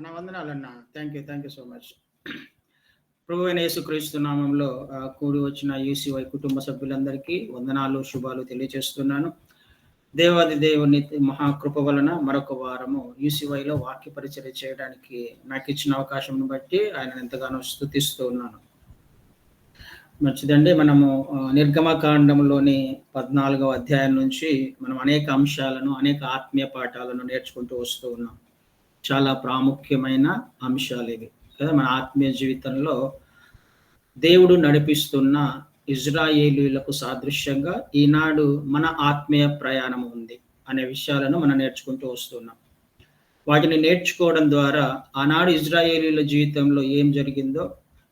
నా వందనాలన్నా. Thank you so much. ప్రభువైన యేసుక్రీస్తు నామంలో కూడి వచ్చిన యూసీవై కుటుంబ సభ్యులందరికీ వందనాలు, శుభాలు తెలియజేస్తున్నాను. దేవాది దేవుని మహాకృప వలన మరొక వారము యూసీవైలో వాక్య పరిచర్య చేయడానికి నాకు ఇచ్చిన అవకాశంను బట్టి ఆయనను ఎంతగానో స్తుతిస్తూ ఉన్నాను. మంచిదండి. మనము నిర్గమకాండంలోని 14వ అధ్యాయం నుంచి మనం అనేక అంశాలను, అనేక ఆత్మీయ పాఠాలను నేర్చుకుంటూ వస్తూ ఉన్నాం. చాలా ప్రాముఖ్యమైన అంశాలు ఇవి కదా. మన ఆత్మీయ జీవితంలో దేవుడు నడిపిస్తున్న ఇజ్రాయేలీయులకు సాదృశ్యంగా ఈనాడు మన ఆత్మీయ ప్రయాణం ఉంది అనే విషయాలను మనం నేర్చుకుంటూ వస్తున్నాం. వాటిని నేర్చుకోవడం ద్వారా ఆనాడు ఇజ్రాయేలీయుల జీవితంలో ఏం జరిగిందో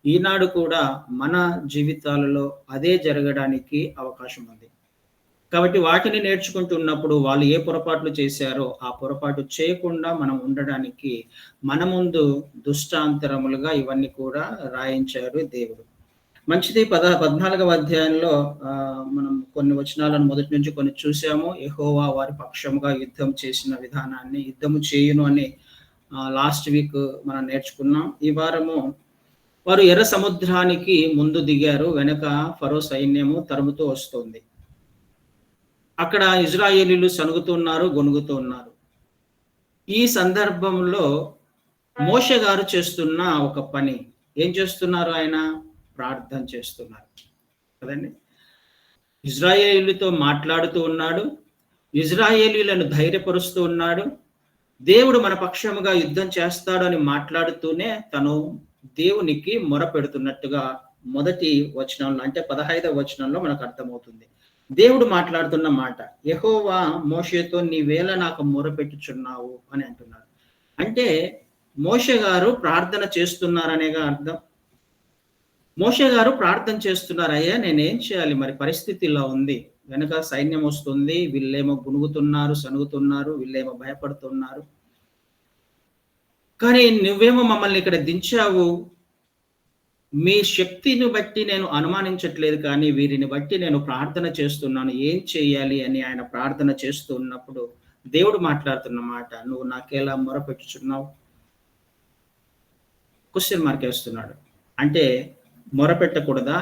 ఈనాడు కూడా మన జీవితాలలో అదే జరగడానికి అవకాశం ఉంది. కాబట్టి వాటిని నేర్చుకుంటున్నప్పుడు వాళ్ళు ఏ పొరపాట్లు చేశారో ఆ పొరపాటు చేయకుండా మనం ఉండడానికి మన ముందు దుష్టాంతరములుగా ఇవన్నీ కూడా రాయించారు దేవుడు. మంచిది. 14వ అధ్యాయంలో మనం కొన్ని వచనాలను మొదటి నుంచి కొన్ని చూసాము. యెహోవా వారి పక్షముగా యుద్ధం చేసిన విధానాన్ని, యుద్ధము చేయును అని లాస్ట్ వీక్ మనం నేర్చుకున్నాం. ఈ వారము వారు ఎర్ర సముద్రానికి ముందు దిగారు, వెనక ఫరో సైన్యము తరుముతూ వస్తుంది. అక్కడ ఇజ్రాయేలీలు సనుగుతున్నారు, గొనుగుతూ ఉన్నారు. ఈ సందర్భంలో మోషే గారు చేస్తున్న ఒక పని, ఏం చేస్తున్నారు? ఆయన ప్రార్థన చేస్తున్నారు కదండి. ఇజ్రాయేలీలతో మాట్లాడుతూ ఉన్నాడు, ఇజ్రాయేలీలను ధైర్యపరుస్తూ ఉన్నాడు. దేవుడు మన పక్షముగా యుద్ధం చేస్తాడు అని మాట్లాడుతూనే తను దేవునికి మొర పెడుతున్నట్టుగా మొదటి వచనంలో, అంటే 15వ వచనంలో మనకు అర్థమవుతుంది. దేవుడు మాట్లాడుతున్న మాట, యెహోవా మోషేతో నీవేళ నాకు మొరపెట్టుచున్నావు అని అంటున్నారు. అంటే మోషే గారు ప్రార్థన చేస్తున్నారనేగా అర్థం. మోషే గారు ప్రార్థన చేస్తున్నారు, అయ్యా నేనేం చేయాలి, మరి పరిస్థితి ఇలా ఉంది, వెనక సైన్యం వస్తుంది, వీళ్ళేమో గునుగుతున్నారు, సనుగుతున్నారు, వీళ్ళేమో భయపడుతున్నారు, కానీ నువ్వేమో మమ్మల్ని ఇక్కడ దించావు, మీ శక్తిని బట్టి నేను అనుమానించట్లేదు, కానీ వీరిని బట్టి నేను ప్రార్థన చేస్తున్నాను, ఏం చేయాలి అని ఆయన ప్రార్థన చేస్తూ ఉన్నప్పుడు దేవుడు మాట్లాడుతున్న మాట, నువ్వు నాకెలా మొరపెట్టుచున్నావు? క్వశ్చన్ మార్క్ వేస్తున్నాడు. అంటే మొరపెట్టకూడదా,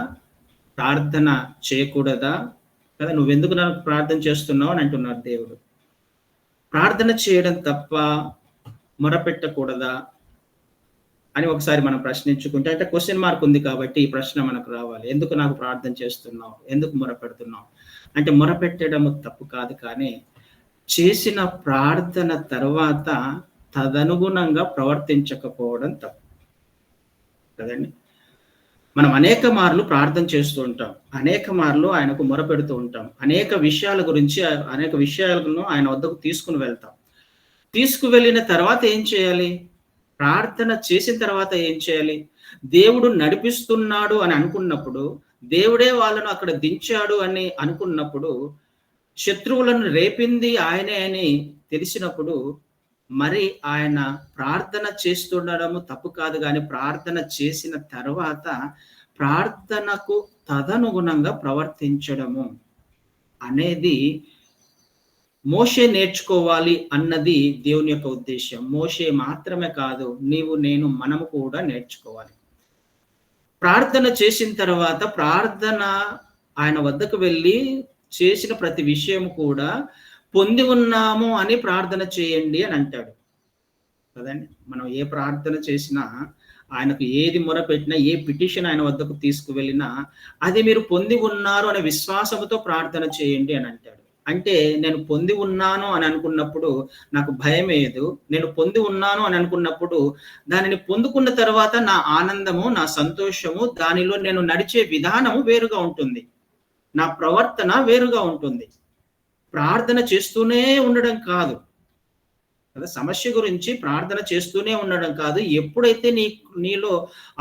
ప్రార్థన చేయకూడదా కదా, నువ్వెందుకు నాకు ప్రార్థన చేస్తున్నావు అని అంటున్నాడు దేవుడు. ప్రార్థన చేయడం తప్ప, మొరపెట్టకూడదా అని ఒకసారి మనం ప్రశ్నించుకుంటే, అంటే క్వశ్చన్ మార్క్ ఉంది కాబట్టి ఈ ప్రశ్న మనకు రావాలి. ఎందుకు నాకు ప్రార్థన చేస్తున్నావు, ఎందుకు మొరపెడుతున్నావు అంటే, మొరపెట్టడం తప్పు కాదు, కానీ చేసిన ప్రార్థన తర్వాత తదనుగుణంగా ప్రవర్తించకపోవడం తప్పు కదండి. మనం అనేక మార్లు ప్రార్థన చేస్తూ ఉంటాం, అనేక మార్లు ఆయనకు మొరపెడుతూ ఉంటాం, అనేక విషయాల గురించి, అనేక విషయాలను ఆయన వద్దకు తీసుకుని వెళ్తాం. తీసుకువెళ్ళిన తర్వాత ఏం చేయాలి? ప్రార్థన చేసిన తర్వాత ఏం చేయాలి? దేవుడు నడిపిస్తున్నాడు అని అనుకున్నప్పుడు, దేవుడే వాళ్ళను అక్కడ దించాడు అని అనుకున్నప్పుడు, శత్రువులను రేపింది ఆయనే అని తెలిసినప్పుడు, మరి ఆయన ప్రార్థన చేస్తుండడము తప్పు కాదు, కానీ ప్రార్థన చేసిన తర్వాత ప్రార్థనకు తదనుగుణంగా ప్రవర్తించడము అనేది మోషే నేర్చుకోవాలి అన్నది దేవుని యొక్క ఉద్దేశం. మోషే మాత్రమే కాదు, నీవు నేను మనము కూడా నేర్చుకోవాలి. ప్రార్థన చేసిన తర్వాత ప్రార్థన ఆయన వద్దకు వెళ్ళి చేసిన ప్రతి విషయం కూడా పొంది ఉన్నాము అని ప్రార్థన చేయండి అని అంటాడు కదండి. మనం ఏ ప్రార్థన చేసినా, ఆయనకు ఏది మొరపెట్టినా, ఏ పిటిషన్ ఆయన వద్దకు తీసుకువెళ్ళినా, అది మీరు పొంది ఉన్నారు అనే విశ్వాసముతో ప్రార్థన చేయండి అని అంటాడు. అంటే నేను పొంది ఉన్నాను అని అనుకున్నప్పుడు నాకు భయం ఏదు, నేను పొంది ఉన్నాను అని అనుకున్నప్పుడు దానిని పొందుకున్న తర్వాత నా ఆనందము, నా సంతోషము, దానిలో నేను నడిచే విధానము వేరుగా ఉంటుంది, నా ప్రవర్తన వేరుగా ఉంటుంది. ప్రార్థన చేస్తూనే ఉండడం కాదు కదా, సమస్య గురించి ప్రార్థన చేస్తూనే ఉండడం కాదు. ఎప్పుడైతే నీలో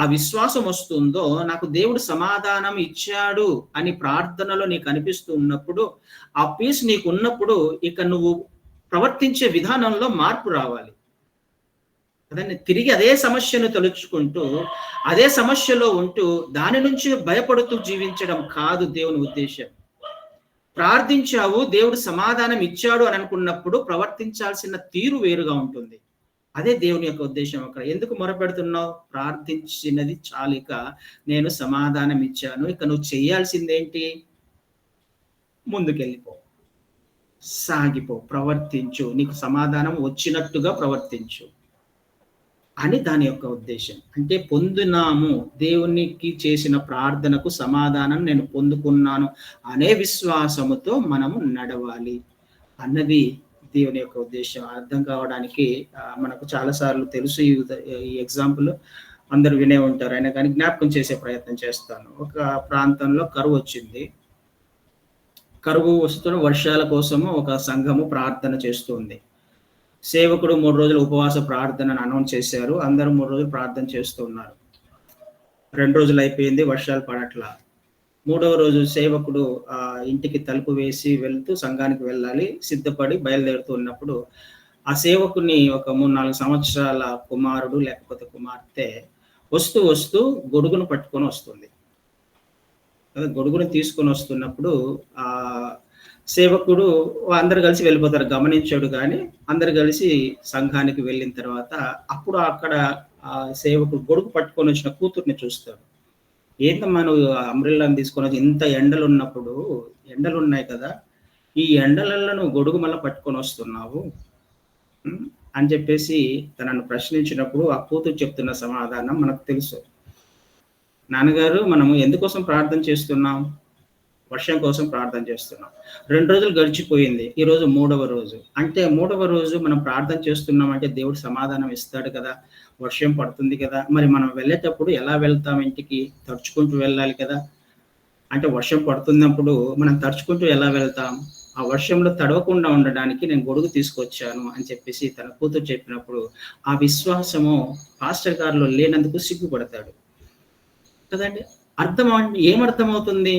ఆ విశ్వాసం వస్తుందో, నాకు దేవుడు సమాధానం ఇచ్చాడు అని ప్రార్థనలో నీకు అనిపిస్తూ ఉన్నప్పుడు, ఆ పీస్ నీకు ఉన్నప్పుడు, ఇక నువ్వు ప్రవర్తించే విధానంలో మార్పు రావాలి కదండి. తిరిగి అదే సమస్యను తలుచుకుంటూ, అదే సమస్యలో ఉంటూ, దాని నుంచి భయపడుతూ జీవించడం కాదు దేవుని ఉద్దేశం. ప్రార్థించావు, దేవుడు సమాధానం ఇచ్చాడు అని అనుకున్నప్పుడు ప్రవర్తించాల్సిన తీరు వేరుగా ఉంటుంది. అదే దేవుని యొక్క ఉద్దేశం. అక్కడ ఎందుకు మొరపెడుతున్నావు? ప్రార్థించినది చాలిక నేను సమాధానం ఇచ్చాను. ఇక నువ్వు చేయాల్సిందేంటి? ముందుకెళ్ళిపో, సాగిపో, ప్రవర్తించు, నీకు సమాధానం వచ్చినట్టుగా ప్రవర్తించు అని దాని యొక్క ఉద్దేశం. అంటే పొందునాము, దేవునికి చేసిన ప్రార్థనకు సమాధానం నేను పొందుకున్నాను అనే విశ్వాసముతో మనము నడవాలి అన్నది దేవుని యొక్క ఉద్దేశం. అర్థం కావడానికి మనకు చాలా సార్లు తెలుసు ఈ ఎగ్జాంపుల్, అందరూ వినే ఉంటారు. అయినా కానీ జ్ఞాపకం చేసే ప్రయత్నం చేస్తాను. ఒక ప్రాంతంలో కరువు వచ్చింది. కరువు వస్తున్న వర్షాల కోసము ఒక సంఘము ప్రార్థన చేస్తుంది. సేవకుడు 3 రోజులు ఉపవాస ప్రార్థనను అనౌన్స్ చేశారు. అందరూ 3 రోజులు ప్రార్థన చేస్తూ ఉన్నారు. 2 రోజులు అయిపోయింది, వర్షాలు పడట్లా. 3వ రోజు సేవకుడు ఇంటికి తలుపు వేసి వెళ్తూ సంఘానికి వెళ్ళాలి, సిద్ధపడి బయలుదేరుతూ ఉన్నప్పుడు ఆ సేవకుని ఒక 3-4 సంవత్సరాల కుమారుడు లేకపోతే కుమార్తె వస్తూ వస్తూ గొడుగును పట్టుకొని వస్తుంది. గొడుగును తీసుకొని వస్తున్నప్పుడు ఆ సేవకుడు అందరు కలిసి వెళ్ళిపోతారు, గమనించాడు. కానీ అందరు కలిసి సంఘానికి వెళ్ళిన తర్వాత అప్పుడు అక్కడ సేవకుడు గొడుగు పట్టుకొని వచ్చిన కూతుర్ని చూస్తాడు. ఏంటమ్మా నువ్వు అంబ్రెల్లాని తీసుకొని వచ్చి, ఇంత ఎండలు ఉన్నప్పుడు, ఎండలు ఉన్నాయి కదా, ఈ ఎండలలో నువ్వు గొడుగు మళ్ళీ పట్టుకొని వస్తున్నావు అని చెప్పేసి తనను ప్రశ్నించినప్పుడు ఆ కూతురు చెప్తున్న సమాధానం మనకు తెలుసు. నాన్నగారు, మనము ఎందుకోసం ప్రార్థన చేస్తున్నాం? వర్షం కోసం ప్రార్థన చేస్తున్నాం. 2 రోజులు గడిచిపోయింది, ఈరోజు 3వ రోజు. అంటే 3వ రోజు మనం ప్రార్థన చేస్తున్నాం అంటే దేవుడు సమాధానం ఇస్తాడు కదా, వర్షం పడుతుంది కదా. మరి మనం వెళ్ళేటప్పుడు ఎలా వెళ్తాం? ఇంటికి తడుచుకుంటూ వెళ్ళాలి కదా. అంటే వర్షం పడుతున్నప్పుడు మనం తడుచుకుంటూ ఎలా వెళ్తాం? ఆ వర్షంలో తడవకుండా ఉండడానికి నేను గొడుగు తీసుకొచ్చాను అని చెప్పేసి తన కూతురు చెప్పినప్పుడు ఆ విశ్వాసము పాస్టర్ గారిలో లేనందుకు సిగ్గుపడతాడు కదండి. ఏమర్థమవుతుంది?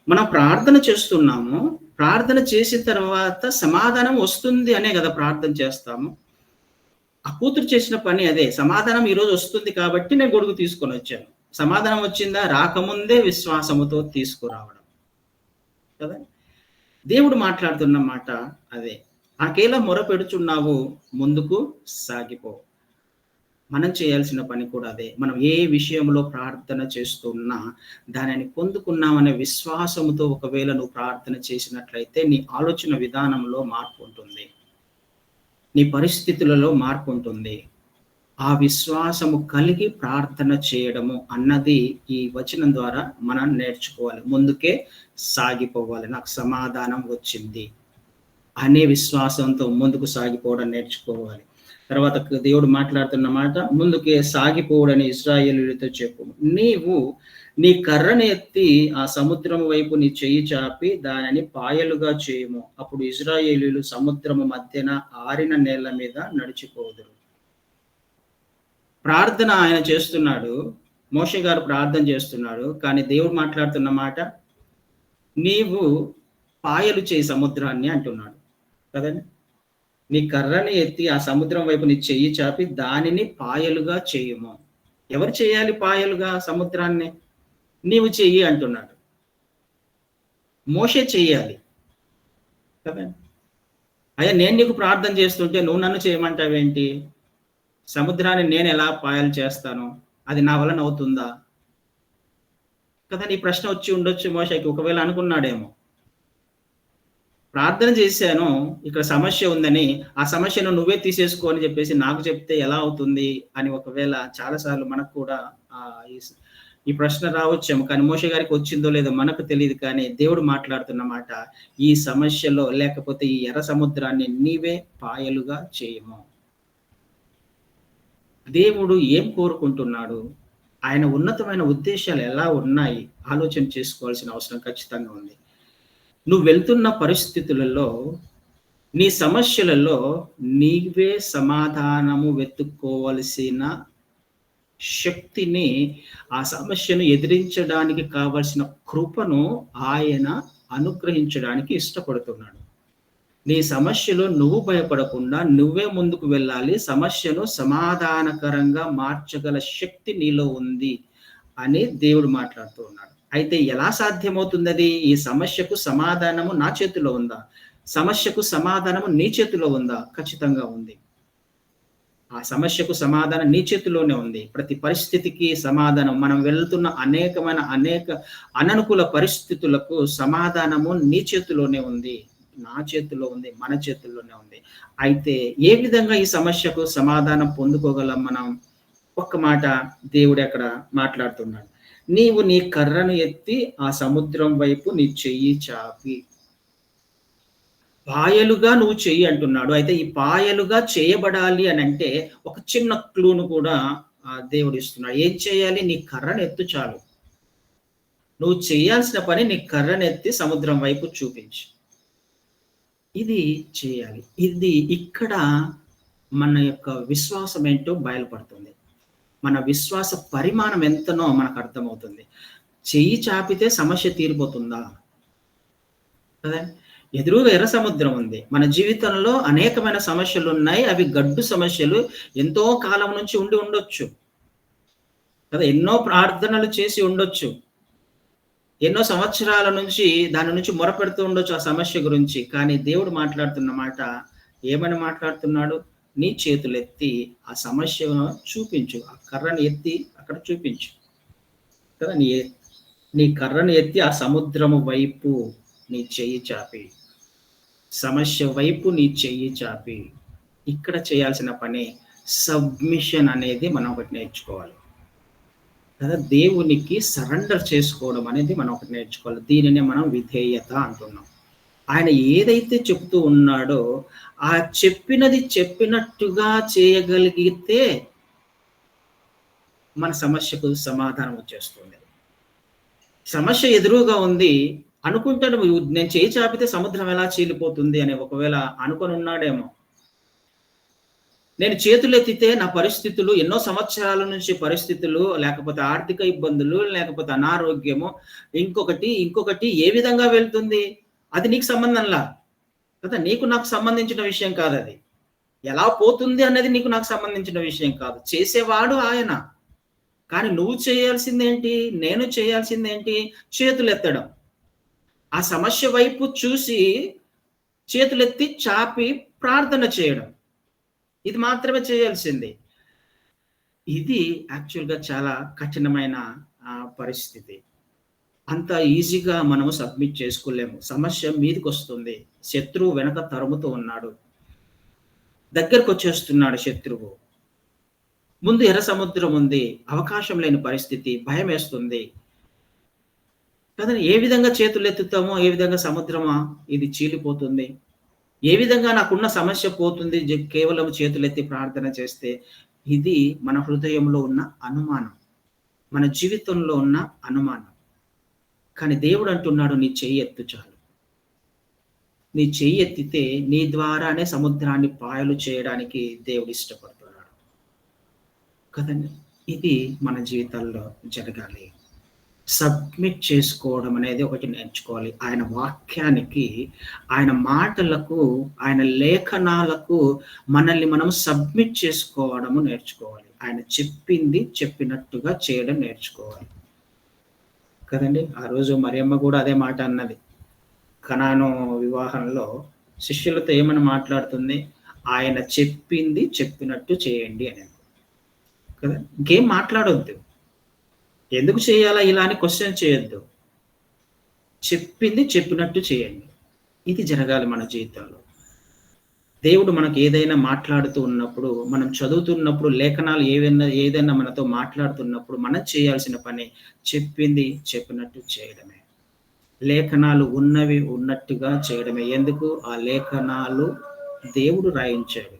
మనం ప్రార్థన చేస్తున్నాము, ప్రార్థన చేసిన తర్వాత సమాధానం వస్తుంది అనే కదా ప్రార్థన చేస్తాము. ఆ కూతురు చేసిన పని అదే. సమాధానం ఈరోజు వస్తుంది కాబట్టి నేను గొడుగు తీసుకొని వచ్చాను. సమాధానం వచ్చిందా? రాకముందే విశ్వాసముతో తీసుకురావడం కదా. దేవుడు మాట్లాడుతున్న మాట అదే. నాకేలా మొరపెడుచున్నావు, ముందుకు సాగిపో. మనం చేయాల్సిన పని కూడా అదే. మనం ఏ విషయంలో ప్రార్థన చేస్తున్నా దానిని పొందుకున్నామనే విశ్వాసముతో ఒకవేళ నువ్వు ప్రార్థన చేసినట్లయితే నీ ఆలోచన విధానంలో మార్పు ఉంటుంది, నీ పరిస్థితులలో మార్పు ఉంటుంది. ఆ విశ్వాసము కలిగి ప్రార్థన చేయడము అన్నది ఈ వచనం ద్వారా మనం నేర్చుకోవాలి. ముందుకే సాగిపోవాలి. నాకు సమాధానం వచ్చింది అనే విశ్వాసంతో ముందుకు సాగిపోవడం నేర్చుకోవాలి. తర్వాత దేవుడు మాట్లాడుతున్న మాట, ముందుకే సాగిపోవడని ఇశ్రాయేలీయులతో చెప్పు. నీవు నీ కర్రను ఎత్తి ఆ సముద్రం వైపు నీ చెయ్యి చాపి దానిని పాయలుగా చేయము. అప్పుడు ఇశ్రాయేలీయులు సముద్రము మధ్యన ఆరిన నేల మీద నడిచిపోదురు. ప్రార్థన ఆయన చేస్తున్నాడు, మోషే గారు ప్రార్థన చేస్తున్నాడు. కానీ దేవుడు మాట్లాడుతున్న మాట, నీవు పాయలు చేయి సముద్రాన్ని అంటున్నాడు కదండి. నీ కర్రని ఎత్తి ఆ సముద్రం వైపు నీ చెయ్యి చాపి దానిని పాయలుగా చేయము. ఎవరు చేయాలి పాయలుగా సముద్రాన్ని? నీవు చెయ్యి అంటున్నాడు. మోషే చెయ్యాలి కదండి. అయ్యా, నేను నీకు ప్రార్థన చేస్తుంటే నువ్వు నన్ను చేయమంటావేంటి? సముద్రాన్ని నేను ఎలా పాయలు చేస్తాను? అది నా వలన అవుతుందా కదా. నీ ప్రశ్న వచ్చి ఉండొచ్చు మోషేకి. ఒకవేళ అనుకున్నాడేమో, ప్రార్థన చేశాను, ఇక్కడ సమస్య ఉందని, ఆ సమస్యను నువ్వే తీసేసుకో అని చెప్పేసి నాకు చెప్తే ఎలా అవుతుంది అని ఒకవేళ చాలాసార్లు మనకు కూడా ఈ ప్రశ్న రావచ్చేమో. కానీ మోషే గారికి వచ్చిందో లేదో మనకు తెలియదు. కానీ దేవుడు మాట్లాడుతున్న మాట, ఈ సమస్యలో లేకపోతే ఈ ఎర్ర సముద్రాన్ని నీవే పాయలుగా చేయము. దేవుడు ఏం కోరుకుంటున్నాడు? ఆయన ఉన్నతమైన ఉద్దేశాలు ఎలా ఉన్నాయి? ఆలోచన చేసుకోవాల్సిన అవసరం ఖచ్చితంగా ఉంది. నువ్వు వెళ్తున్న పరిస్థితులలో, నీ సమస్యలలో నీవే సమాధానము వెతుక్కోవలసిన శక్తిని, ఆ సమస్యను ఎదిరించడానికి కావలసిన కృపను ఆయన అనుగ్రహించడానికి ఇష్టపడుతున్నాడు. నీ సమస్యలో నువ్వు భయపడకుండా నువ్వే ముందుకు వెళ్ళాలి. సమస్యను సమాధానకరంగా మార్చగల శక్తి నీలో ఉంది అని దేవుడు మాట్లాడుతూ ఉన్నాడు. అయితే ఎలా సాధ్యమవుతుంది అది? ఈ సమస్యకు సమాధానము నా చేతిలో ఉందా? సమస్యకు సమాధానము నీ చేతిలో ఉందా? ఖచ్చితంగా ఉంది. ఆ సమస్యకు సమాధానం నీ చేతిలోనే ఉంది. ప్రతి పరిస్థితికి సమాధానం, మనం వెళ్తున్న అనేక అననుకూల పరిస్థితులకు సమాధానము నీ చేతిలోనే ఉంది. నా చేతిలో ఉంది. మన చేతుల్లోనే ఉంది. అయితే ఏ విధంగా ఈ సమస్యకు సమాధానం పొందుకోగలం మనం? ఒక్క మాట దేవుడు అక్కడ మాట్లాడుతున్నాడు. నీవు నీ కర్రను ఎత్తి ఆ సముద్రం వైపు నీ చెయ్యి చాపి. పాయలుగా నువ్వు చెయ్యి అంటున్నాడు. అయితే ఈ పాయలుగా చేయబడాలి అనంటే ఒక చిన్న క్లూను కూడా దేవుడు ఇస్తున్నాడు. ఏం చేయాలి? నీ కర్రను ఎత్తు చాలు. నువ్వు చేయాల్సిన పని నీ కర్రనెత్తి సముద్రం వైపు చూపించు. ఇది చేయాలి. ఇది ఇక్కడ మన యొక్క విశ్వాసం ఏంటో బయలుపడుతుంది. మన విశ్వాస పరిమాణం ఎంతనో మనకు అర్థమవుతుంది. చెయ్యి చాపితే సమస్య తీరిపోతుందా? కదా! ఎదురుగా ఎర్ర సముద్రం ఉంది. మన జీవితంలో అనేకమైన సమస్యలున్నాయి. అవి గడ్డు సమస్యలు. ఎంతో కాలం నుంచి ఉండి ఉండొచ్చు. కదా! ఎన్నో ప్రార్థనలు చేసి ఉండొచ్చు. ఎన్నో సంవత్సరాల నుంచి దాని నుంచి మొరపెడుతూ ఉండొచ్చు ఆ సమస్య గురించి. కానీ దేవుడు మాట్లాడుతున్న మాట ఏమని మాట్లాడుతున్నాడు? నీ చేతులెత్తి ఆ సమస్యను చూపించు. ఆ కర్రను ఎత్తి అక్కడ చూపించు. కదా! నీ కర్రను ఎత్తి ఆ సముద్రము వైపు నీ చెయ్యి చాపి. సమస్య వైపు నీ చెయ్యి చాపి. ఇక్కడ చేయాల్సిన పని సబ్మిషన్ అనేది మనం ఒకటి నేర్చుకోవాలి. కదా! దేవునికి సరెండర్ చేసుకోవడం అనేది మనం ఒకటి నేర్చుకోవాలి. దీనినే మనం విధేయత అంటున్నాం. ఆయన ఏదైతే చెప్తూ ఉన్నాడో ఆ చెప్పినది చెప్పినట్టుగా చేయగలిగితే మన సమస్యకు సమాధానం వచ్చేస్తుంది. సమస్య ఎదురుగా ఉంది అనుకుంటాడు, నేను చేయి చాపితే సముద్రం ఎలా చీలిపోతుంది అని ఒకవేళ అనుకొని ఉన్నాడేమో. నేను చేతులెత్తితే నా పరిస్థితులు ఎన్నో సంవత్సరాల నుంచి పరిస్థితులు, లేకపోతే ఆర్థిక ఇబ్బందులు, లేకపోతే అనారోగ్యము, ఇంకొకటి ఏ విధంగా వెళ్తుంది? అది నీకు సంబంధంలా కదా, నీకు నాకు సంబంధించిన విషయం కాదు. అది ఎలా పోతుంది అనేది నీకు నాకు సంబంధించిన విషయం కాదు. చేసేవాడు ఆయన. కానీ నువ్వు చేయాల్సిందేంటి? నేను చేయాల్సిందేంటి? చేతులెత్తడం. ఆ సమస్య వైపు చూసి చేతులెత్తి చాపి ప్రార్థన చేయడం. ఇది మాత్రమే చేయాల్సింది. ఇది యాక్చువల్‌గా చాలా కఠినమైన పరిస్థితి. అంత ఈజీగా మనము సబ్మిట్ చేసుకోలేము. సమస్య మీదకొస్తుంది. శత్రువు వెనక తరుముతూ ఉన్నాడు. దగ్గరకొచ్చేస్తున్నాడు శత్రువు. ముందు ఎర్ర సముద్రం ఉంది. అవకాశం లేని పరిస్థితి. భయమేస్తుంది. కదండి! ఏ విధంగా చేతులెత్తుతామో, ఏ విధంగా సముద్రమా ఇది చీలిపోతుంది? ఏ విధంగా నాకున్న సమస్య పోతుంది కేవలం చేతులెత్తి ప్రార్థన చేస్తే? ఇది మన హృదయంలో ఉన్న అనుమానం. మన జీవితంలో ఉన్న అనుమానం. కానీ దేవుడు అంటున్నాడు, నీ చెయ్యి ఎత్తు చాలు. నీ చెయ్యి ఎత్తితే నీ ద్వారానే సముద్రాన్ని పాయలు చేయడానికి దేవుడు ఇష్టపడుతున్నాడు. కదండి! ఇది మన జీవితాల్లో జరగాలి. సబ్మిట్ చేసుకోవడం అనేది ఒకటి నేర్చుకోవాలి. ఆయన వాక్యానికి, ఆయన మాటలకు, ఆయన లేఖనాలకు మనల్ని మనం సబ్మిట్ చేసుకోవడము నేర్చుకోవాలి. ఆయన చెప్పింది చెప్పినట్టుగా చేయడం నేర్చుకోవాలి. కదండి! ఆ రోజు మరియమ్మ కూడా అదే మాట అన్నది. కనాను వివాహంలో శిష్యులతో ఏమని మాట్లాడుతుంది? ఆయన చెప్పింది చెప్పినట్టు చేయండి అనేది. కదా! ఇంకేం మాట్లాడొద్దు. ఎందుకు చేయాలా ఇలా అని క్వశ్చన్ చేయొద్దు. చెప్పింది చెప్పినట్టు చేయండి. ఇది జరగాలి మన జీవితంలో. దేవుడు మనకు ఏదైనా మాట్లాడుతూ ఉన్నప్పుడు, మనం చదువుతున్నప్పుడు, లేఖనాలు ఏదైనా మనతో మాట్లాడుతున్నప్పుడు మనం చేయాల్సిన పని చెప్పింది చెప్పినట్టు చేయడమే. లేఖనాలు ఉన్నవి ఉన్నట్టుగా చేయడమే. ఎందుకు? ఆ లేఖనాలు దేవుడు రాయించాడు.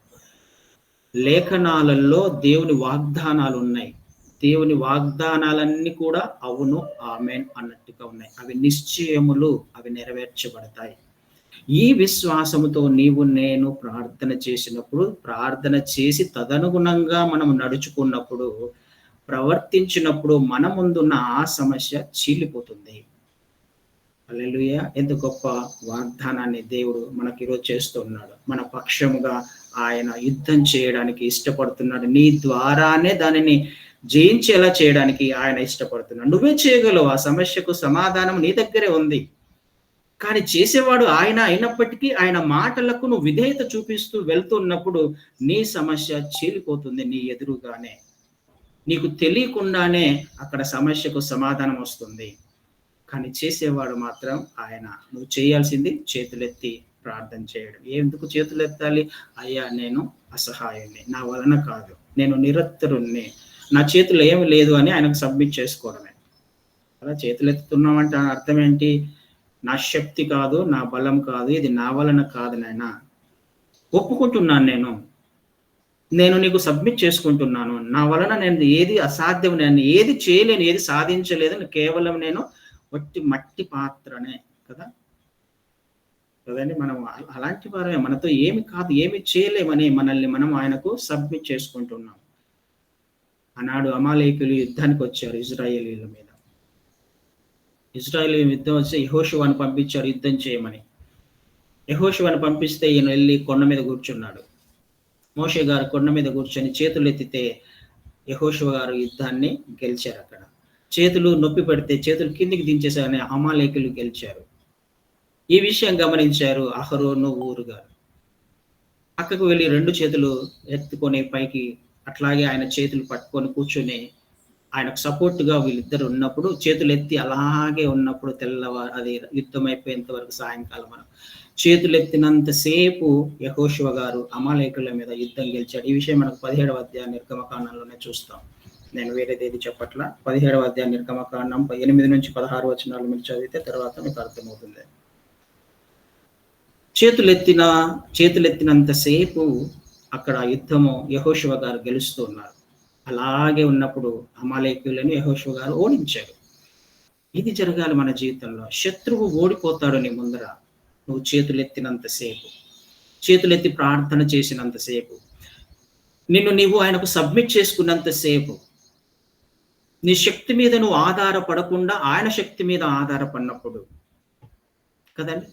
లేఖనాలలో దేవుని వాగ్దానాలు ఉన్నాయి. దేవుని వాగ్దానాలన్నీ కూడా అవును, ఆమేన్ అన్నట్టుగా ఉన్నాయి. అవి నిశ్చయములు, అవి నెరవేర్చబడతాయి. ఈ విశ్వాసముతో నీవు నేను ప్రార్థన చేసినప్పుడు, ప్రార్థన చేసి తదనుగుణంగా మనం నడుచుకున్నప్పుడు, ప్రవర్తించినప్పుడు మన ముందున్న ఆ సమస్య చీలిపోతుంది. హల్లెలూయా! ఎంత గొప్ప వాగ్దానాన్ని దేవుడు మనకి ఈరోజు చేస్తూ ఉన్నాడు. మన పక్షముగా ఆయన యుద్ధం చేయడానికి ఇష్టపడుతున్నాడు. నీ ద్వారానే దానిని జయించేలా చేయడానికి ఆయన ఇష్టపడుతున్నాడు. నువ్వే చేయగలవు. ఆ సమస్యకు సమాధానం నీ దగ్గరే ఉంది. కానీ చేసేవాడు ఆయన అయినప్పటికీ ఆయన మాటలకు నువ్వు విధేయత చూపిస్తూ వెళ్తున్నప్పుడు నీ సమస్య చీలిపోతుంది నీ ఎదురుగానే. నీకు తెలియకుండానే అక్కడ సమస్యకు సమాధానం వస్తుంది. కానీ చేసేవాడు మాత్రం ఆయన. నువ్వు చేయాల్సింది చేతులెత్తి ప్రార్థన చేయడం. ఎందుకు చేతులెత్తాలి? అయ్యా నేను అసహాయుణ్ణి, నా వలన కాదు, నేను నిరత్తరుణ్ణి, నా చేతులు ఏమి లేదు అని ఆయనకు సబ్మిట్ చేసుకోవడమే. అలా చేతులెత్తుతున్నామంటే అర్థం ఏంటి? నా శక్తి కాదు, నా బలం కాదు, ఇది నా వలన కాదు నాయనా, ఒప్పుకుంటున్నాను, నేను నీకు సబ్మిట్ చేసుకుంటున్నాను. నా వలన నేను ఏది అసాధ్యం, నేను ఏది చేయలేను, ఏది సాధించలేదు, కేవలం నేను వట్టి మట్టి పాత్రనే కదా. కదండి, మనం అలాంటి వారమే. మనతో ఏమి కాదు, ఏమి చేయలేమని మనల్ని మనం ఆయనకు సబ్మిట్ చేసుకుంటున్నాం. ఆనాడు అమాలేకులు యుద్ధానికి వచ్చారు ఇజ్రాయేలీల మీద. ఇజ్రాయేల్ యుద్ధం వచ్చి యెహోషువను పంపించారు యుద్ధం చేయమని. యెహోషువను పంపిస్తే ఈయన వెళ్ళి కొండ మీద కూర్చున్నాడు. మోషే గారు కొండ మీద కూర్చొని చేతులు ఎత్తితే యెహోషువ గారు యుద్ధాన్ని గెలిచారు. అక్కడ చేతులు నొప్పి పడితే చేతులు కిందికి దించేసారని అమాలేకులు గెలిచారు. ఈ విషయం గమనించారు అహరోను ఊరు గారు. పక్కకు వెళ్ళి 2 చేతులు ఎత్తుకొని పైకి అట్లాగే ఆయన చేతులు పట్టుకొని కూర్చొని ఆయనకు సపోర్ట్ గా వీళ్ళిద్దరు ఉన్నప్పుడు, చేతులు ఎత్తి అలాగే ఉన్నప్పుడు తెల్లవారు అది యుద్ధం అయిపోయేంత వరకు సాయంకాలం మనం చేతులు ఎత్తినంతసేపు యెహోషువ గారు అమాలేకుల మీద యుద్ధం గెలిచాడు. ఈ విషయం మనకు 17వ అధ్యాయం నిర్గమకాండంలోనే చూస్తాం. నేను వేరేదేది చెప్పట్ల. 17వ అధ్యాయం నిర్గమకాండం 8 నుంచి 16 వచనాలు మీరు చదివితే తర్వాత మీకు అర్థమవుతుంది. చేతులెత్తినంతసేపు అక్కడ యుద్ధము యెహోషువ గారు గెలుస్తూ ఉన్నారు. అలాగే ఉన్నప్పుడు అమాలేకులను యెహోషువ గారు ఓడించారు. ఇది జరగాలి మన జీవితంలో. శత్రువు ఓడిపోతాడు నీ ముందర, నువ్వు చేతులెత్తినంతసేపు, చేతులెత్తి ప్రార్థన చేసినంతసేపు, నిన్ను నీవు ఆయనకు సబ్మిట్ చేసుకున్నంతసేపు, నీ శక్తి మీద నువ్వు ఆధారపడకుండా ఆయన శక్తి మీద ఆధారపడినప్పుడు కదండి.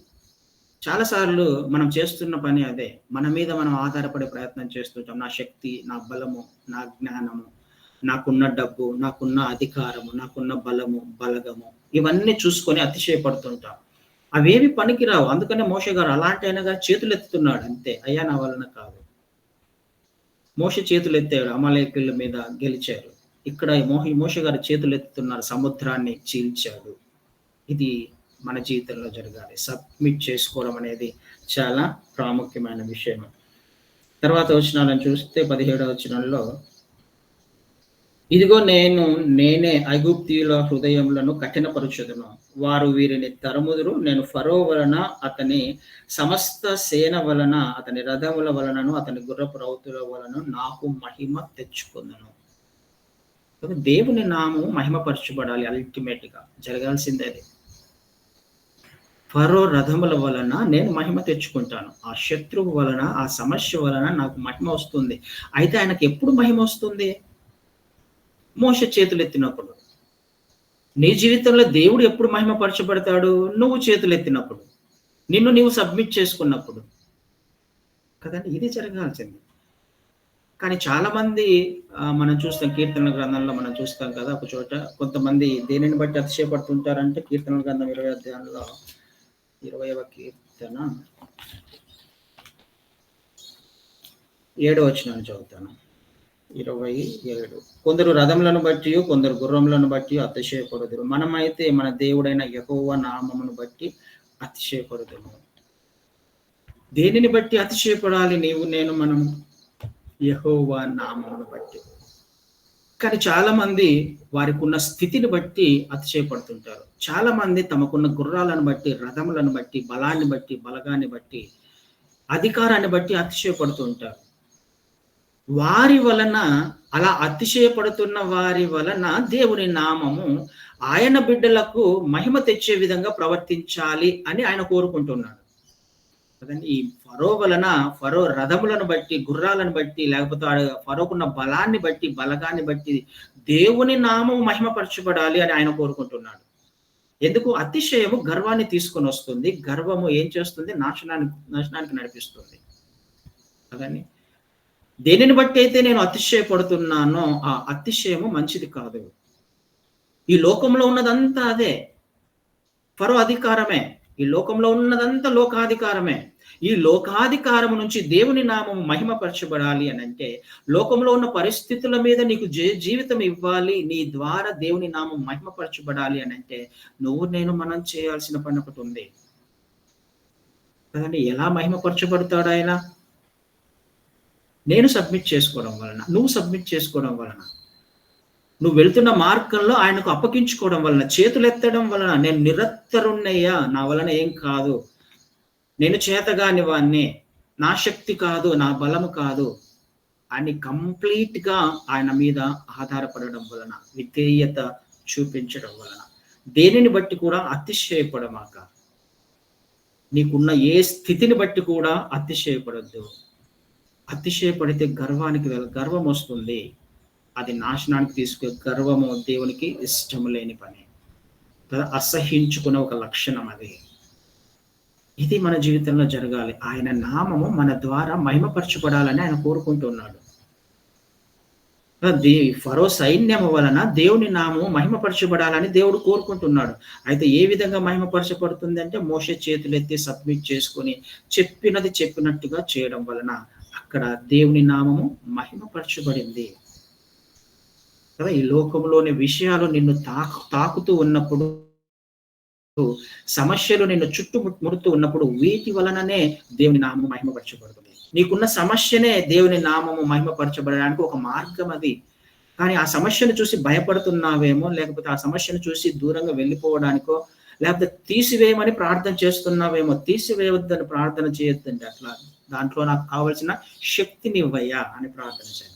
చాలాసార్లు మనం చేస్తున్న పని అదే. మన మీద మనం ఆధారపడే ప్రయత్నం చేస్తుంటాం. నా శక్తి, నా బలము, నా జ్ఞానము, నాకున్న డబ్బు, నాకున్న అధికారము, నాకున్న బలము, బలగము, ఇవన్నీ చూసుకొని అతిశయపడుతుంటాం. అవేవి పనికిరావు. అందుకనే మోషే గారు అలాంటి అయినగా చేతులు ఎత్తుతున్నాడు అంతే. అయ్యా నా వలన కాదు. మోషే చేతులు ఎత్తాడు, అమాలేకుల మీద గెలిచారు. ఇక్కడ మోషే గారు చేతులు ఎత్తుతున్నారు, సముద్రాన్ని చీల్చాడు. ఇది మన జీవితంలో జరగాలి. సబ్మిట్ చేసుకోవడం అనేది చాలా ప్రాముఖ్యమైన విషయం. తర్వాత వచనాలను చూస్తే 17వ వచనంలో, ఇదిగో నేనే ఐగుప్తీయుల హృదయములను కఠినపరచుదును, వారు వీరిని తరుముదురు, నేను ఫరో వలన, అతని సమస్త సేన వలన, అతని రథముల వలనను, అతని గుర్రపు రౌతుల వలన నాకు మహిమ తెచ్చుకుందును. దేవుని నామము మహిమపరచబడాలి. అల్టిమేట్ గా జరగాల్సిందే అది. ఫరో రథముల వలన నేను మహిమ తెచ్చుకుంటాను. ఆ శత్రువు వలన, ఆ సమస్య వలన నాకు మహిమ వస్తుంది. అయితే ఆయనకు ఎప్పుడు మహిమ వస్తుంది? మోషే చేతులెత్తినప్పుడు. నీ జీవితంలో దేవుడు ఎప్పుడు మహిమపరచబడతాడు? నువ్వు చేతులెత్తినప్పుడు, నిన్ను నీవు సబ్మిట్ చేసుకున్నప్పుడు కదండి. ఇది జరగాల్సింది. కానీ చాలా మంది మనం చూస్తాం, కీర్తనల గ్రంథంలో మనం చూస్తాం కదా, ఒక చోట కొంతమంది దేనిని బట్టి అతిశయపడుతుంటారంటే, కీర్తనల గ్రంథం 20వ అధ్యాయంలో 20వ కీర్తన 7వ వచనాన్ని చదువుతాను. 27. కొందరు రథములను బట్టి, కొందరు గుర్రములను బట్టి అతిశయపడుదురు, మనమైతే మన దేవుడైన యెహోవా నామమును బట్టి అతిశయపడుదుము. దేనిని బట్టి అతిశయపడాలి నీవు నేను మనము? యెహోవా నామమును బట్టి. కానీ చాలా మంది వారికి ఉన్న స్థితిని బట్టి అతిశయపడుతుంటారు. చాలా మంది తమకున్న గుర్రాలను బట్టి, రథములను బట్టి, బలాన్ని బట్టి, బలగాన్ని బట్టి, అధికారాన్ని బట్టి అతిశయపడుతూ ఉంటారు. వారి వలన, అలా అతిశయపడుతున్న వారి వలన దేవుని నామము ఆయన బిడ్డలకు మహిమ తెచ్చే విధంగా ప్రవర్తించాలి అని ఆయన కోరుకుంటున్నాడు కదండి. ఈ ఫరో వలన, ఫరో రథములను బట్టి, గుర్రాలను బట్టి, లేకపోతే ఫరోకున్న బలాన్ని బట్టి, బలగాన్ని బట్టి దేవుని నామము మహిమపరచబడాలి అని ఆయన కోరుకుంటున్నాడు. ఎందుకు? అతిశయము గర్వాన్ని తీసుకొని వస్తుంది. గర్వము ఏం చేస్తుంది? నాశనానికి నడిపిస్తుంది కదండి. దేనిని బట్టి అయితే నేను అతిశయపడుతున్నానో ఆ అతిశయము మంచిది కాదు. ఈ లోకంలో ఉన్నదంతా అదే. ఫరో అధికారమే, ఈ లోకంలో ఉన్నదంతా లోకాధికారమే. ఈ లోకాధికారము నుంచి దేవుని నామము మహిమపరచబడాలి అనంటే, లోకంలో ఉన్న పరిస్థితుల మీద నీకు జీవితం ఇవ్వాలి. నీ ద్వారా దేవుని నామం మహిమపరచబడాలి అనంటే, మనం చేయాల్సిన పని ఒకటుంది. కదండీ! ఎలా మహిమపరచబడతాడాయన? నేను సబ్మిట్ చేసుకోవడం వలన, నువ్వు సబ్మిట్ చేసుకోవడం వలన. నువ్వు వెళ్తున్న మార్గంలో ఆయనకు అప్పగించుకోవడం వలన, చేతులెత్తడం వలన, నేను నిరత్తరున్నయ్యా, నా వలన ఏం కాదు, నేను చేతగాని వాణ్ణి, నా శక్తి కాదు, నా బలము కాదు అని కంప్లీట్‌గా ఆయన మీద ఆధారపడడం వలన, విధేయత చూపించడం వలన, దేనిని బట్టి కూడా అతిశయపడమాక. నీకున్న ఏ స్థితిని బట్టి కూడా అతిశయపడొద్దు. అతిశయపడితే గర్వం వస్తుంది. అది నాశనానికి గర్వము దేవునికి ఇష్టం లేని పని. అసహించుకునే ఒక లక్షణం అది. ఇది మన జీవితంలో జరగాలి. ఆయన నామము మన ద్వారా మహిమపరచబడాలని ఆయన కోరుకుంటున్నాడు. ఫరో సైన్యము వలన దేవుని నామము మహిమపరచబడాలని దేవుడు కోరుకుంటున్నాడు. అయితే ఏ విధంగా మహిమపరచబడుతుంది అంటే, మోషే చేతులెత్తి సబ్మిట్ చేసుకొని చెప్పినది చెప్పినట్టుగా చేయడం వలన అక్కడ దేవుని నామము మహిమపరచబడింది కదా. ఈ లోకంలోని విషయాలు నిన్ను తాకుతూ ఉన్నప్పుడు, సమస్యలు నిన్ను చుట్టుముడుతూ ఉన్నప్పుడు, వీటి వలననే దేవుని నామము మహిమపరచబడుతుంది. నీకున్న సమస్యనే దేవుని నామము మహిమపరచబడడానికి ఒక మార్గం అది. కానీ ఆ సమస్యను చూసి భయపడుతున్నావేమో, లేకపోతే ఆ సమస్యను చూసి దూరంగా వెళ్ళిపోవడానికో, లేకపోతే తీసివేయమని ప్రార్థన చేస్తున్నావేమో. తీసివేయవద్దని ప్రార్థన చేయొద్దండి. అట్లా దాంట్లో నాకు కావలసిన శక్తిని ఇవ్వయ్యా అని ప్రార్థన చేద్దాం.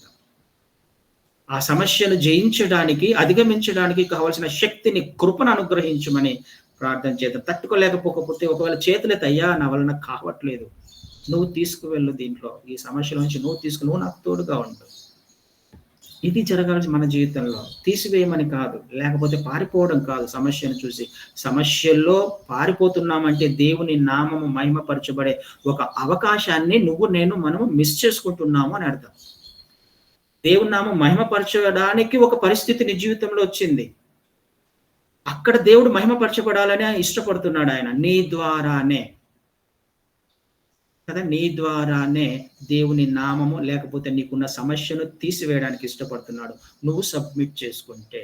ఆ సమస్యను జయించడానికి, అధిగమించడానికి కావలసిన శక్తిని, కృపను అనుగ్రహించమని ప్రార్థన చేద్దాం. తట్టుకోలేకపోతే ఒకవేళ చేతులైతే, అయ్యా నా వలన కావట్లేదు, నువ్వు తీసుకువెళ్ళు, దీంట్లో ఈ సమస్యల నుంచి నువ్వు నాకు తోడుగా ఉండు. ఇది జరగాల్సి మన జీవితంలో. తీసివేయమని కాదు, లేకపోతే పారిపోవడం కాదు. సమస్యను చూసి సమస్యల్లో పారిపోతున్నామంటే దేవుని నామము మహిమపరచబడే ఒక అవకాశాన్ని మనము మిస్ చేసుకుంటున్నాము అని అర్థం. దేవుని నామం మహిమపరచడానికి ఒక పరిస్థితి నీ జీవితంలో వచ్చింది. అక్కడ దేవుడు మహిమపరచబడాలని ఇష్టపడుతున్నాడు ఆయన. నీ ద్వారానే కదా, నీ ద్వారానే దేవుని నామము, లేకపోతే నీకున్న సమస్యను తీసివేయడానికి ఇష్టపడుతున్నాడు. నువ్వు సబ్మిట్ చేసుకుంటే,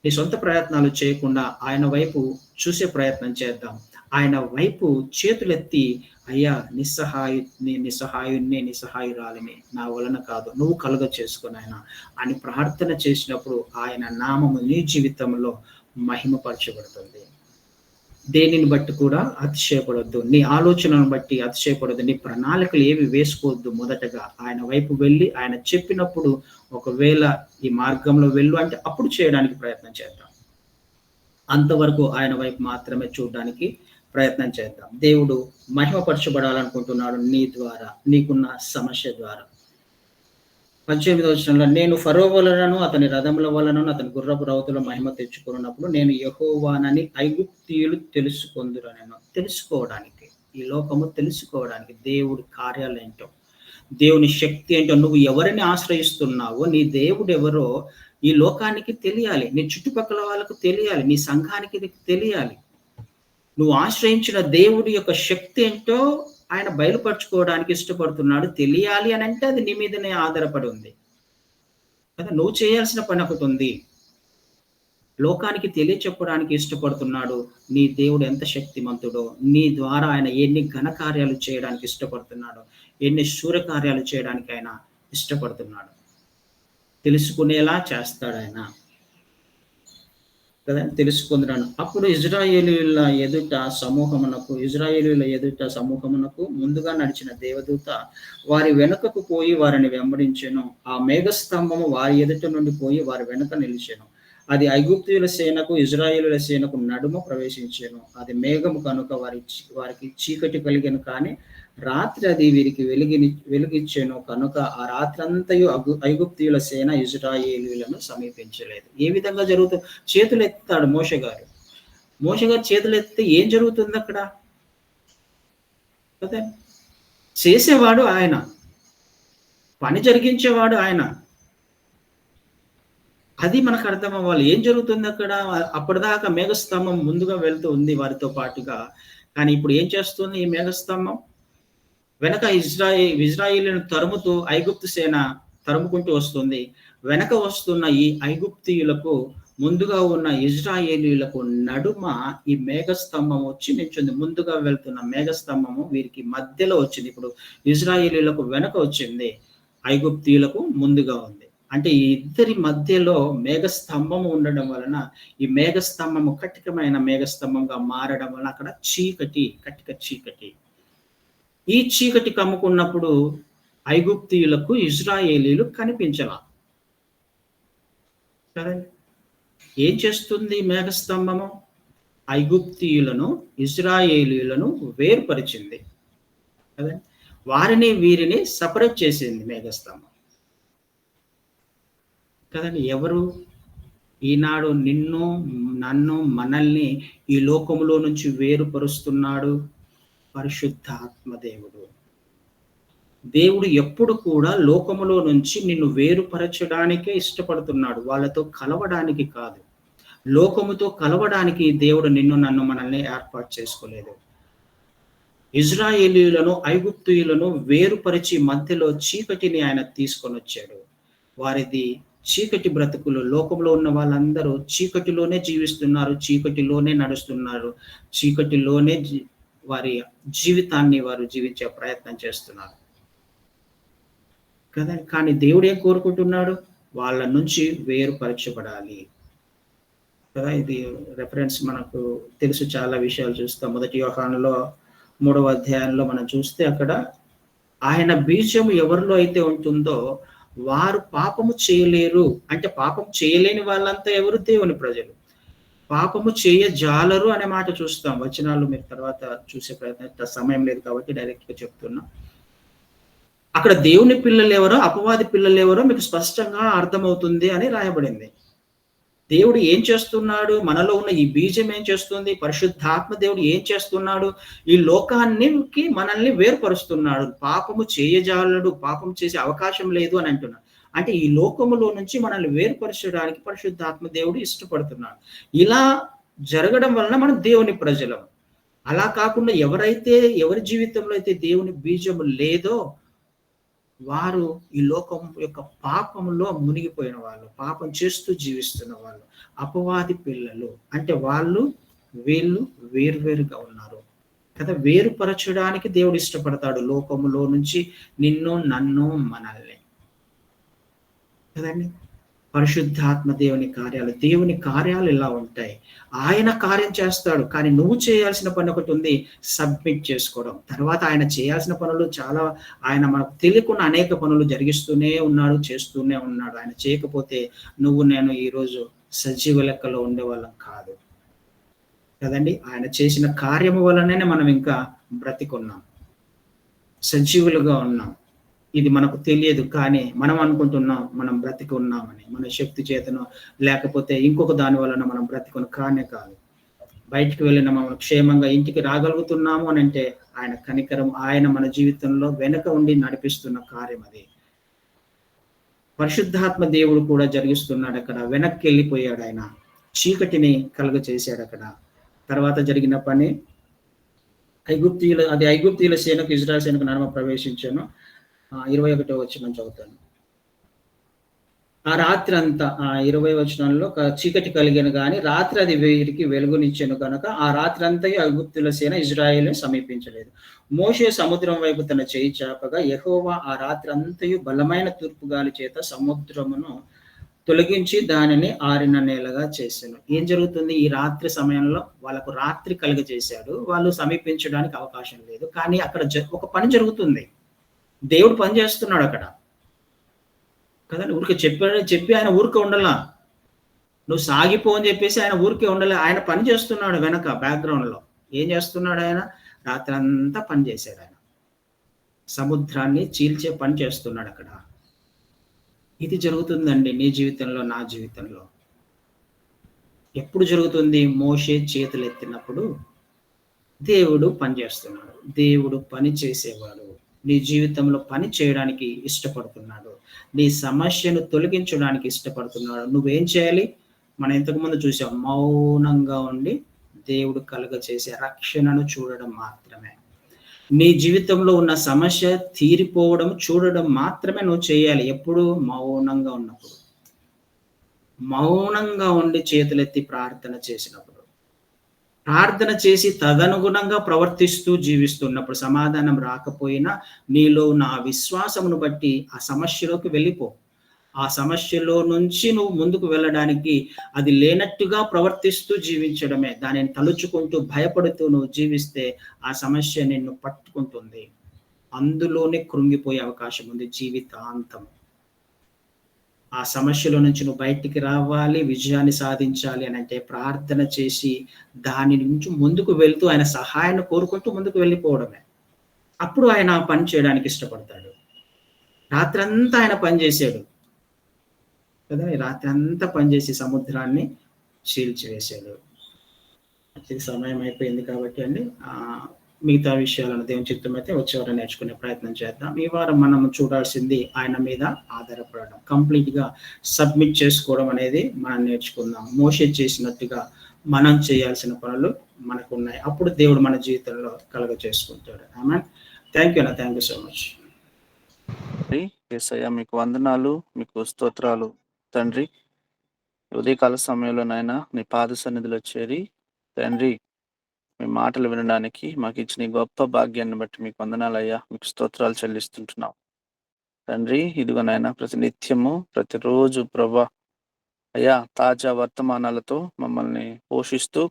నీ సొంత ప్రయత్నాలు చేయకుండా ఆయన వైపు చూసే ప్రయత్నం చేద్దాం. ఆయన వైపు చేతులెత్తి, అయ్యా నిస్సహాయురాలిని, నా వలన కాదు, నువ్వు కలుగ చేసుకుని ఆయన అని ప్రార్థన చేసినప్పుడు ఆయన నామము నీ జీవితంలో మహిమపరచబడుతుంది. దేనిని బట్టి కూడా అతిశయపడొద్దు. నీ ఆలోచనను బట్టి అతిశయపడొద్దు. నీ ప్రణాళికలు ఏవి వేసుకోవద్దు. మొదటగా ఆయన వైపు వెళ్ళి, ఆయన చెప్పినప్పుడు ఒకవేళ ఈ మార్గంలో వెళ్ళు అంటే అప్పుడు చేయడానికి ప్రయత్నం చేద్దాం. అంతవరకు ఆయన వైపు మాత్రమే చూడడానికి ప్రయత్నం చేద్దాం. దేవుడు మహిమపరచబడాలనుకుంటున్నాడు నీ ద్వారా, నీకున్న సమస్య ద్వారా. 18వ వచనంలో, నేను ఫరో వలనను, అతని రథముల వలనను, అతని గుర్రపు రౌతుల మహిమ తెచ్చుకున్నప్పుడు నేను యెహోవానని ఐగుప్తీయులు తెలుసుకొందురనెను. తెలుసుకోవడానికి, ఈ లోకము తెలుసుకోవడానికి, దేవుడి కార్యాలు ఏంటో, దేవుని శక్తి ఏంటో, నువ్వు ఎవరిని ఆశ్రయిస్తున్నావో, నీ దేవుడు ఎవరో ఈ లోకానికి తెలియాలి. నీ చుట్టుపక్కల వాళ్ళకు తెలియాలి. నీ సంఘానికి తెలియాలి. నువ్వు ఆశ్రయించిన దేవుడి యొక్క శక్తి ఏంటో ఆయన బయలుపరచుకోవడానికి ఇష్టపడుతున్నాడు. తెలియాలి అని అంటే అది నీ మీదనే ఆధారపడి ఉంది కదా. నువ్వు చేయాల్సిన పని ఒకటి ఉంది. లోకానికి తెలియచెప్పడానికి ఇష్టపడుతున్నాడు నీ దేవుడు ఎంత శక్తిమంతుడో, నీ ద్వారా ఆయన ఎన్ని ఘనకార్యాలు చేయడానికి ఇష్టపడుతున్నాడో, ఎన్ని శూరకార్యాలు చేయడానికి ఆయన ఇష్టపడుతున్నాడు. తెలుసుకునేలా చేస్తాడు ఆయన కదా, తెలుసుకుంటున్నాను. అప్పుడు ఇజ్రాయేలీయుల ఎదుట సమూహమునకు ముందుగా నడిచిన దేవదూత వారి వెనుకకు పోయి వారిని వెంబడించెను. ఆ మేఘస్తంభము వారి ఎదుట నుండి పోయి వారి వెనుక నిలిచెను. అది ఐగుప్తీయుల సేనకు ఇజ్రాయేలుల సేనకు నడుమ ప్రవేశించెను. అది మేఘము కనుక వారికి చీకటి కలిగెను, కానీ రాత్రి అది వీరికి వెలుగిచ్చెను కనుక ఆ రాత్రంతయు ఐగుప్తీయుల సేన ఇజ్రాయేలీయులను సమీపించలేదు. ఏ విధంగా జరుగుతుంది? చేతులు ఎత్తాడు మోషే గారు చేతులు ఎత్తితే ఏం జరుగుతుంది అక్కడ? చేసేవాడు ఆయన, పని జరిగించేవాడు ఆయన. అది మనకు అర్థం అవ్వాలి. ఏం జరుగుతుంది అక్కడ? అప్పటిదాకా మేఘస్తంభం ముందుగా వెళ్తూ ఉంది వారితో పాటుగా. కానీ ఇప్పుడు ఏం చేస్తుంది ఈ మేఘస్తంభం? వెనక ఇజ్రాయేలీయులను తరుముతూ ఐగుప్తు సేన తరుముకుంటూ వస్తుంది. వెనక వస్తున్న ఈ ఐగుప్తీయులకు, ముందుగా ఉన్న ఇజ్రాయేలీయులకు నడుమ ఈ మేఘస్తంభం వచ్చి నిల్చుంది. ముందుగా వెళ్తున్న మేఘస్తంభము వీరికి మధ్యలో వచ్చింది. ఇప్పుడు ఇజ్రాయేలీయులకు వెనక వచ్చింది, ఐగుప్తీయులకు ముందుగా ఉంది. అంటే ఈ ఇద్దరి మధ్యలో మేఘస్తంభము ఉండడం వలన, ఈ మేఘస్తంభము కటికమైన మేఘస్తంభంగా మారడం వలన అక్కడ చీకటి, కటిక చీకటి. ఈ చీకటి కమ్ముకున్నప్పుడు ఐగుప్తీయులకు ఇజ్రాయేలీలు కనిపించలా కదండి. ఏం చేస్తుంది మేఘస్తంభము? ఐగుప్తీయులను, ఇజ్రాయేలీయులను వేరుపరిచింది కదండి. వారిని వీరిని సపరేట్ చేసింది మేఘస్తంభం కదండి. ఎవరు ఈనాడు నిన్ను, నన్ను, మనల్ని ఈ లోకములో నుంచి వేరుపరుస్తున్నాడు? పరిశుద్ధాత్మ దేవుడు. దేవుడు ఎప్పుడు కూడా లోకములో నుంచి నిన్ను వేరుపరచడానికే ఇష్టపడుతున్నాడు, వాళ్ళతో కలవడానికి కాదు. లోకముతో కలవడానికి దేవుడు నిన్ను, నన్ను, మనల్ని ఏర్పాటు చేసుకోలేదు. ఇజ్రాయేలీయులను, ఐగుప్తీయులను వేరుపరిచి మధ్యలో చీకటిని ఆయన తీసుకొని వచ్చాడు. వారిది చీకటి బ్రతుకులు. లోకంలో ఉన్న వాళ్ళందరూ చీకటిలోనే జీవిస్తున్నారు, చీకటిలోనే నడుస్తున్నారు, చీకటిలోనే వారి జీవితాన్ని వారు జీవించే ప్రయత్నం చేస్తున్నారు కదా. కానీ దేవుడు ఏం కోరుకుంటున్నాడు? వాళ్ళ నుంచి వేరుపరచబడాలి కదా. ఇది రెఫరెన్స్ మనకు తెలుసు, చాలా విషయాలు చూస్తాం. 1 యోహానులో 3వ అధ్యాయంలో మనం చూస్తే అక్కడ ఆయన బీజం ఎవరిలో అయితే ఉంటుందో వారు పాపము చేయలేరు. అంటే పాపం చేయలేని వాళ్ళంతా ఎవరు? దేవుని ప్రజలు. పాపము చేయజాలరు అనే మాట చూస్తాం. వచనాలు మీరు తర్వాత చూసే ప్రయత్నం, సమయం లేదు కాబట్టి డైరెక్ట్ గా చెప్తున్నా. అక్కడ దేవుని పిల్లలు ఎవరో, అపవాది పిల్లలు ఎవరో మీకు స్పష్టంగా అర్థమవుతుంది అని రాయబడింది. దేవుడు ఏం చేస్తున్నాడు? మనలో ఉన్న ఈ బీజం ఏం చేస్తుంది? పరిశుద్ధాత్మ దేవుడు ఏం చేస్తున్నాడు? ఈ లోకానికి మనల్ని వేరుపరుస్తున్నాడు. పాపము చేయజాలడు, పాపం చేసే అవకాశం లేదు అని అంటున్నాడు. అంటే ఈ లోకములో నుంచి మనల్ని వేరుపరచడానికి పరిశుద్ధాత్మ దేవుడు ఇష్టపడుతున్నాడు. ఇలా జరగడం వలన మనం దేవుని ప్రజలం. అలా కాకుండా ఎవరి జీవితంలో అయితే దేవుని బీజము లేదో వారు ఈ లోకం యొక్క పాపములో మునిగిపోయిన వాళ్ళు, పాపం చేస్తూ జీవిస్తున్న వాళ్ళు, అపవాది పిల్లలు. అంటే వీళ్ళు వేరువేరుగా ఉన్నారు కదా. వేరుపరచడానికి దేవుడు ఇష్టపడతాడు లోకములో నుంచి నిన్ను, నన్ను, మనల్ని కదండి. పరిశుద్ధాత్మ దేవుని కార్యాలు ఇలా ఉంటాయి. ఆయన కార్యం చేస్తాడు, కానీ నువ్వు చేయాల్సిన పని ఒకటి ఉంది, సబ్మిట్ చేసుకోవడం. తర్వాత ఆయన చేయాల్సిన పనులు చాలా, ఆయన మనకు తెలియకుండా అనేక పనులు జరిగిస్తూనే ఉన్నాడు, చేస్తూనే ఉన్నాడు. ఆయన చేయకపోతే నువ్వు నేను ఈరోజు సజీవ లెక్కలో ఉండేవాళ్ళం కాదు కదండి. ఆయన చేసిన కార్యము వలనే మనం ఇంకా బ్రతికున్నాం, సజీవులుగా ఉన్నాం. ఇది మనకు తెలియదు, కానీ మనం అనుకుంటున్నాం మనం బ్రతికి ఉన్నామని. మన శక్తి చేతను లేకపోతే ఇంకొక దాని వలన మనం బ్రతికొని కానే కాదు. బయటికి వెళ్ళిన మనం క్షేమంగా ఇంటికి రాగలుగుతున్నాము అని అంటే ఆయన కనికరం, ఆయన మన జీవితంలో వెనక ఉండి నడిపిస్తున్న కార్యం అది. పరిశుద్ధాత్మ దేవుడు కూడా జరిగిస్తున్నాడు అక్కడ. వెనక్కి వెళ్ళిపోయాడు ఆయన, చీకటిని కలుగ చేశాడు అక్కడ. తర్వాత జరిగిన పని ఐగుప్తీయుల సేనకు ఇజ్రాయెల్ సేనకు నడుమ ప్రవేశించాను. 21వ వచనం చదువుతాను. ఆ రాత్రి అంతా 20వ వచనంలో చీకటి కలిగిన గాని రాత్రి అది వీరికి వెలుగునిచ్చాను కనుక ఆ రాత్రి అంతా ఐగుప్తుల సేన ఇజ్రాయేలు సమీపించలేదు. మోషే సముద్రం వైపు తన చేయి చాపగా యెహోవా ఆ రాత్రి అంతయు బలమైన తూర్పు గాలి చేత సముద్రమును తొలగించి దానిని ఆరిన నేలగా చేశాను. ఏం జరుగుతుంది? ఈ రాత్రి సమయంలో వాళ్ళకు రాత్రి కలుగజేశాడు, వాళ్ళు సమీపించడానికి అవకాశం లేదు. కానీ అక్కడ ఒక పని జరుగుతుంది, దేవుడు పని చేస్తున్నాడు అక్కడ కదండి. ఊరికే చెప్పి ఆయన ఊరికే ఉండలా, నువ్వు సాగిపో అని చెప్పేసి ఆయన ఊరికే ఉండలే. ఆయన పని చేస్తున్నాడు వెనక బ్యాక్గ్రౌండ్ లో. ఏం చేస్తున్నాడు? ఆయన రాత్రి అంతా పని చేశాడు. ఆయన సముద్రాన్ని చీల్చే పని చేస్తున్నాడు అక్కడ. ఇది జరుగుతుందండి నీ జీవితంలో, నా జీవితంలో. ఎప్పుడు జరుగుతుంది? మోషే చేతులు ఎత్తినప్పుడు దేవుడు పని చేస్తున్నాడు. దేవుడు పని చేసేవాడు. నీ జీవితంలో పని చేయడానికి ఇష్టపడుతున్నాడు. నీ సమస్యను తొలగించడానికి ఇష్టపడుతున్నాడు. నువ్వేం చేయాలి? మనం ఇంతకుముందు చూసాం. మౌనంగా ఉండి దేవుడు కలుగజేసే రక్షణను చూడడం మాత్రమే. నీ జీవితంలో ఉన్న సమస్య తీరిపోవడం చూడడం మాత్రమే నువ్వు చేయాలి. ఎప్పుడు? మౌనంగా ఉన్నప్పుడు. మౌనంగా ఉండి చేతులెత్తి ప్రార్థన చేసినప్పుడు. ప్రార్థన చేసి తదనుగుణంగా ప్రవర్తిస్తూ జీవిస్తున్నప్పుడు సమాధానం రాకపోయినా నీలో ఉన్న ఆ విశ్వాసమును బట్టి ఆ సమస్యలోకి వెళ్ళిపో. ఆ సమస్యలో నుంచి నువ్వు ముందుకు వెళ్ళడానికి అది లేనట్టుగా ప్రవర్తిస్తూ జీవించడమే. దానిని తలుచుకుంటూ, భయపడుతూ నువ్వు జీవిస్తే ఆ సమస్య నిన్ను పట్టుకుంటుంది. అందులోనే కృంగిపోయే అవకాశం ఉంది జీవితాంతం. ఆ సమస్యలో నుంచి నువ్వు బయటికి రావాలి, విజయాన్ని సాధించాలి అనంటే ప్రార్థన చేసి, దాని నుంచి ముందుకు వెళ్తూ ఆయన సహాయాన్ని కోరుకుంటూ ముందుకు వెళ్ళిపోవడమే. అప్పుడు ఆయన ఆ పని చేయడానికి ఇష్టపడతాడు. రాత్రంతా ఆయన పని చేసాడు. కదా! రాత్రంతా పనిచేసి సముద్రాన్ని చీల్చివేశాడు. ఇది సమయం అయిపోయింది కాబట్టి అండి. మిగతా విషయాలను దేవుని చిత్తమైతే వచ్చే వారం నేర్చుకునే ప్రయత్నం చేద్దాం. ఈ వారం మనం చూడాల్సింది ఆయన మీద ఆధారపడడం. కంప్లీట్‌గా సబ్మిట్ చేసుకోవడం అనేది మనం నేర్చుకుందాం. మోషే చేసినట్టుగా మనం చేయాల్సిన పనులు మనకున్నాయి. అప్పుడు దేవుడు మన జీవితంలో కలుగజేసుకుంటాడు. ఆమేన్. థాంక్ యూ అన్న. Thank you so much. యేసయ్య మీకు వందనాలు, మీకు స్తోత్రాలు తండ్రి. ఉదయకాల సమయంలో నాయనా నీ పాద సన్నిధిలో చేరి తండ్రి మీ మాటలు వినడానికి మాకు ఇచ్చిన ఈ గొప్ప భాగ్యాన్ని బట్టి మీకు వందనాలయ్యా, మీకు స్తోత్రాలు చెల్లిస్తుంటున్నాం తండ్రి. ఇదిగో నాయనా ప్రతి నిత్యము ప్రతిరోజు ప్రభా అయ్యా తాజా వర్తమానాలతో మమ్మల్ని పోషిస్తూ,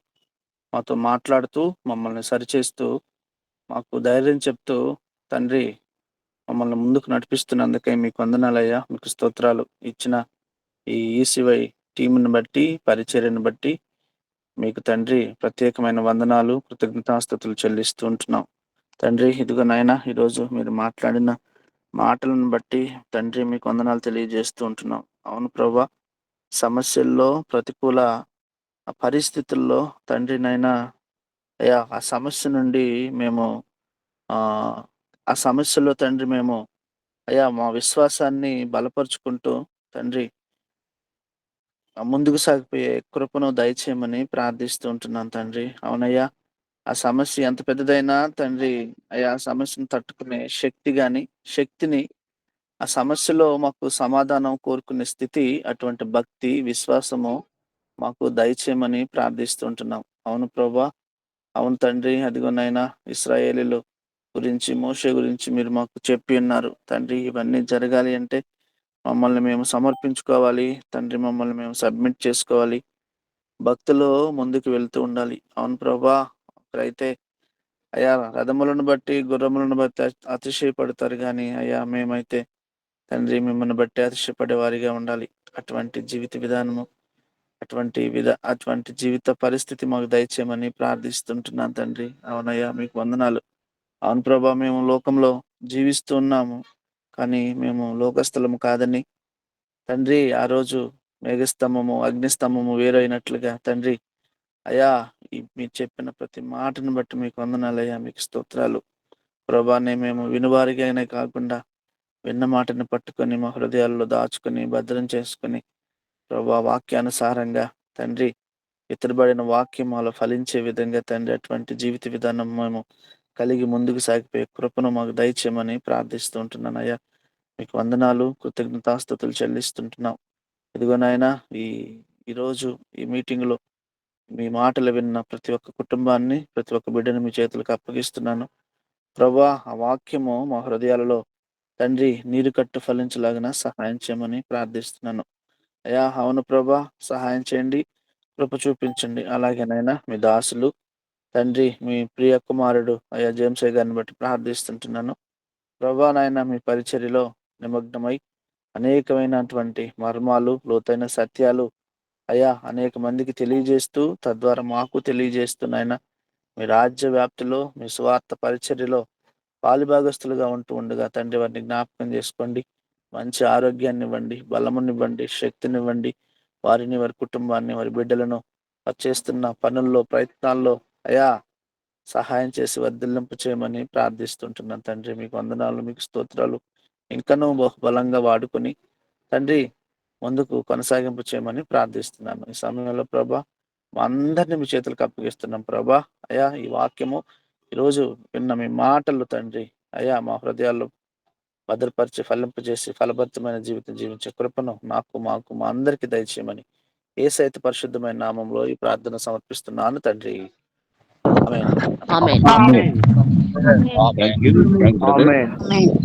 మాతో మాట్లాడుతూ, మమ్మల్ని సరిచేస్తూ, మాకు ధైర్యం చెప్తూ తండ్రి మమ్మల్ని ముందుకు నడిపిస్తున్నందుకే మీకు వందనాలయ్యా, మీకు స్తోత్రాలు. ఇచ్చిన ఈ ఈసీవై టీంని బట్టి, పరిచర్యను బట్టి మీకు తండ్రి ప్రత్యేకమైన వందనాలు, కృతజ్ఞతాస్తుతులు చెల్లిస్తూ ఉంటున్నాం తండ్రి. ఇదిగో నాయనా ఈరోజు మీరు మాట్లాడిన మాటలను బట్టి తండ్రి మీకు వందనాలు తెలియజేస్తూ ఉంటున్నాం. అవును ప్రభా, సమస్యల్లో, ప్రతికూల పరిస్థితుల్లో తండ్రి నైనా అయ్యా ఆ సమస్య నుండి మేము ఆ ఆ సమస్యలో తండ్రి మేము అయ్యా మా విశ్వాసాన్ని బలపరుచుకుంటూ తండ్రి ముందుకు సాగిపోయే కృపను దయచేయమని ప్రార్థిస్తూ ఉంటున్నాను తండ్రి. అవునయ్యా, ఆ సమస్య ఎంత పెద్దదైనా తండ్రి అయ్యా ఆ సమస్యను తట్టుకునే శక్తిని ఆ సమస్యలో మాకు సమాధానం కోరుకునే స్థితి, అటువంటి భక్తి, విశ్వాసము మాకు దయచేయమని ప్రార్థిస్తుంటున్నాం. అవును ప్రభా, అవును తండ్రి. అదిగో నాయనా ఇశ్రాయేలీయుల గురించి, మోషే గురించి మీరు మాకు చెప్పి ఉన్నారు తండ్రి. ఇవన్నీ జరగాలి అంటే మమ్మల్ని మేము సమర్పించుకోవాలి తండ్రి, మమ్మల్ని మేము సబ్మిట్ చేసుకోవాలి, భక్తిలో ముందుకు వెళ్తూ ఉండాలి. అవును ప్రభా, అయితే అయ్యా రథములను బట్టి, గుర్రములను బట్టి అతిశయపడతారు కానీ అయ్యా మేమైతే తండ్రి మిమ్మల్ని బట్టి అతిశయపడే వారిగా ఉండాలి. అటువంటి జీవిత విధానము, అటువంటి జీవిత పరిస్థితి మాకు దయచేయమని ప్రార్థిస్తుంటున్నాను తండ్రి. అవునయ్యా, మీకు వందనాలు. అవును ప్రభా, మేము లోకంలో జీవిస్తూ ఉన్నాము కానీ మేము లోకస్థలము కాదని తండ్రి ఆ రోజు మేఘస్తంభము, అగ్నిస్తంభము వేరైనట్లుగా తండ్రి అయ్యా మీరు చెప్పిన ప్రతి మాటను బట్టి మీకు వందనాలయ్యా, మీకు స్తోత్రాలు ప్రభానే. మేము వినువారిగానే కాకుండా విన్న మాటను పట్టుకొని మా హృదయాల్లో దాచుకొని భద్రం చేసుకొని ప్రభా వాక్యానుసారంగా తండ్రి ఇతరబడిన వాక్యం మాలో ఫలించే విధంగా తండ్రి అటువంటి జీవిత విధానం మేము కలిగి ముందుకు సాగిపోయే కృపను మాకు దయచేయమని ప్రార్థిస్తూ ఉంటున్నాను అయ్యా. మీకు వందనాలు, కృతజ్ఞతాస్తుతులు చెల్లిస్తుంటున్నాం. ఇదిగో నాయనా ఈ ఈరోజు ఈ మీటింగ్లో మీ మాటలు విన్న ప్రతి ఒక్క కుటుంబాన్ని, ప్రతి ఒక్క బిడ్డను మీ చేతులకు అప్పగిస్తున్నాను ప్రభా. ఆ వాక్యము మా హృదయాలలో తండ్రి నీరు కట్టు ఫలించలాగిన సహాయం చేయమని ప్రార్థిస్తున్నాను అయ్యా. అవును ప్రభా, సహాయం చేయండి, కృప చూపించండి. అలాగేనైనా మీ దాసులు తండ్రి మీ ప్రియ కుమారుడు అయ్యా జేమ్సయ్య గారిని బట్టి ప్రార్థిస్తుంటున్నాను ప్రభా. నాయన మీ పరిచర్యలో నిమగ్నమై అనేకమైనటువంటి మర్మాలు, లోతైన సత్యాలు అయ్యా అనేక మందికి తెలియజేస్తూ, తద్వారా మాకు తెలియజేస్తూ నాయన మీ రాజ్య వ్యాప్తిలో, మీ స్వార్థ పరిచర్యలో పాలిభాగస్తులుగా ఉంటూ ఉండగా తండ్రి వారిని జ్ఞాపకం చేసుకోండి. మంచి ఆరోగ్యాన్ని ఇవ్వండి, బలమునివ్వండి, శక్తినివ్వండి. వారిని, వారి కుటుంబాన్ని, వారి బిడ్డలను వారు చేస్తున్న పనుల్లో, ప్రయత్నాల్లో అయా సహాయం చేసి వర్ధిల్లింపు చేయమని ప్రార్థిస్తుంటున్నాను తండ్రి. మీకు వందనాలు, మీకు స్తోత్రాలు. ఇంకనూ బహుబలంగా వాడుకొని తండ్రి ముందుకు కొనసాగింపు చేయమని ప్రార్థిస్తున్నాను. ఈ సమయంలో ప్రభా మా అందరిని మీ చేతులకు అప్పగిస్తున్నాం ప్రభా. అయ్యా ఈ వాక్యము ఈరోజు విన్న మీ మాటలు తండ్రి అయ్యా మా హృదయాల్లో భద్రపరిచి ఫలింపజేసి ఫలభరితమైన జీవితం జీవించే కృపను నాకు మాకు మా అందరికీ దయచేయమని యేసయ్య పరిశుద్ధమైన నామంలో ఈ ప్రార్థన సమర్పిస్తున్నాను తండ్రి. ఆమేన్. ఆమేన్. Thank you, brother. Amen.